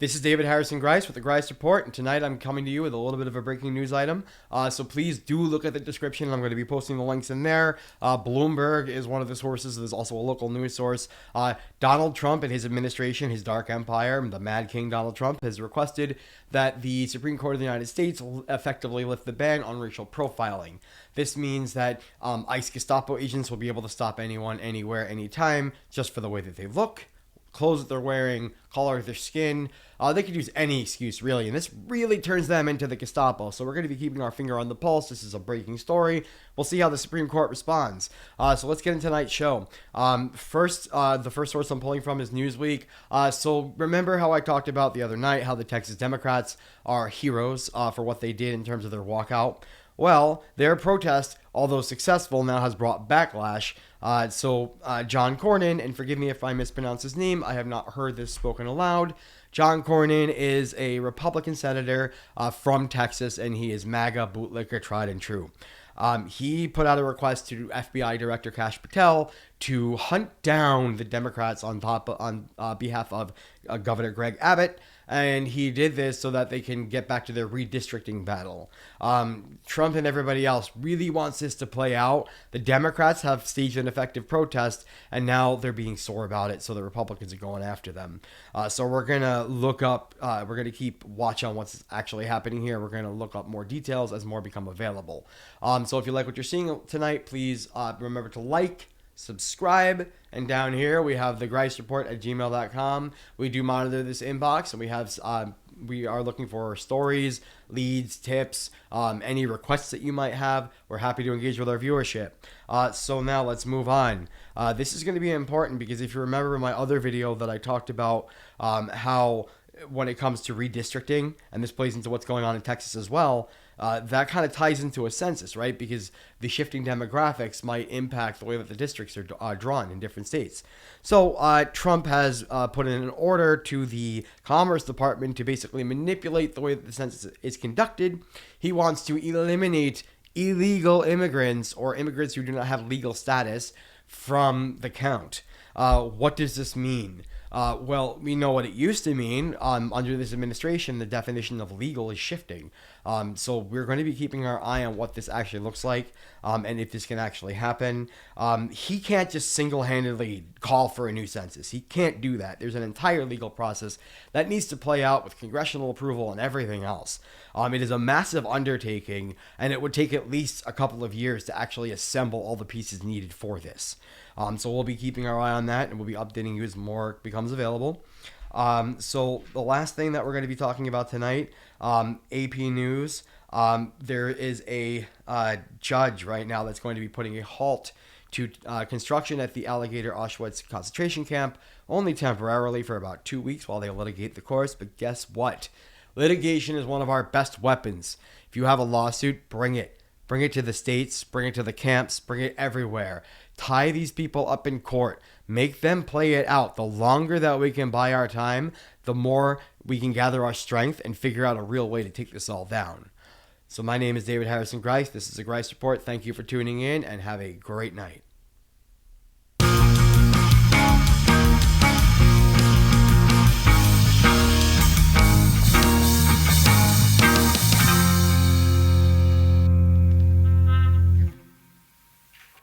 This is David Harrison Greis with the Greis Report, and tonight I'm coming to you with a little bit of a breaking news item. So please do look at the description. I'm going to be posting the links in there. Bloomberg is one of the sources. There's also a local news source. Donald Trump and his administration, his dark empire, the Mad King Donald Trump, has requested that the Supreme Court of the United States effectively lift the ban on racial profiling. This means that ICE Gestapo agents will be able to stop anyone, anywhere, anytime, just for the way that they look, clothes that they're wearing, color of their skin. They could use any excuse, really, and this really turns them into the Gestapo. So we're going to be keeping our finger on the pulse. This is a breaking story. We'll see how the Supreme Court responds. So let's get into tonight's show. The first source I'm pulling from is Newsweek. So remember how I talked about the other night how the Texas Democrats are heroes for what they did in terms of their walkout? Well, their protest, although successful, now has brought backlash. John Cornyn, and forgive me if I mispronounce his name, I have not heard this spoken aloud. John Cornyn is a Republican senator from Texas, and he is MAGA bootlicker, tried and true. He put out a request to FBI Director Kash Patel to hunt down the Democrats on behalf of Governor Greg Abbott, and he did this so that they can get back to their redistricting battle. Trump and everybody else really wants this to play out. The Democrats have staged an effective protest, and now they're being sore about it, so the Republicans are going after them. So we're going to look up, we're going to keep watch on what's actually happening here. We're going to look up more details as more become available. So if you like what you're seeing tonight, please remember to like, subscribe, and down here we have the Greis Report at gmail.com. We do monitor this inbox, and we are looking for stories, leads, tips, any requests that you might have. We're happy to engage with our viewership. So now let's move on. This is going to be important because if you remember my other video that I talked about how when it comes to redistricting, and this plays into what's going on in Texas as well, that kind of ties into a census, right? Because the shifting demographics might impact the way that the districts are drawn in different states. So Trump has put in an order to the Commerce Department to basically manipulate the way that the census is conducted. He wants to eliminate illegal immigrants or immigrants who do not have legal status from the count. What does this mean? Well, we know what it used to mean. Under this administration, the definition of legal is shifting. So we're going to be keeping our eye on what this actually looks like, and if this can actually happen. He can't just single-handedly call for a new census. He can't do that. There's an entire legal process that needs to play out with congressional approval and everything else. It is a massive undertaking, and it would take at least a couple of years to actually assemble all the pieces needed for this. So we'll be keeping our eye on that, and we'll be updating you as more becomes available. So the last thing that we're going to be talking about tonight, AP News, there is a judge right now that's going to be putting a halt to construction at the Alligator Auschwitz concentration camp, only temporarily for about 2 weeks while they litigate the course. But guess what? Litigation is one of our best weapons. If you have a lawsuit, bring it. Bring it to the states, bring it to the camps, bring it everywhere. Tie these people up in court. Make them play it out. The longer that we can buy our time, the more we can gather our strength and figure out a real way to take this all down. So my name is David Harrison Greis. This is the Greis Report. Thank you for tuning in, and have a great night.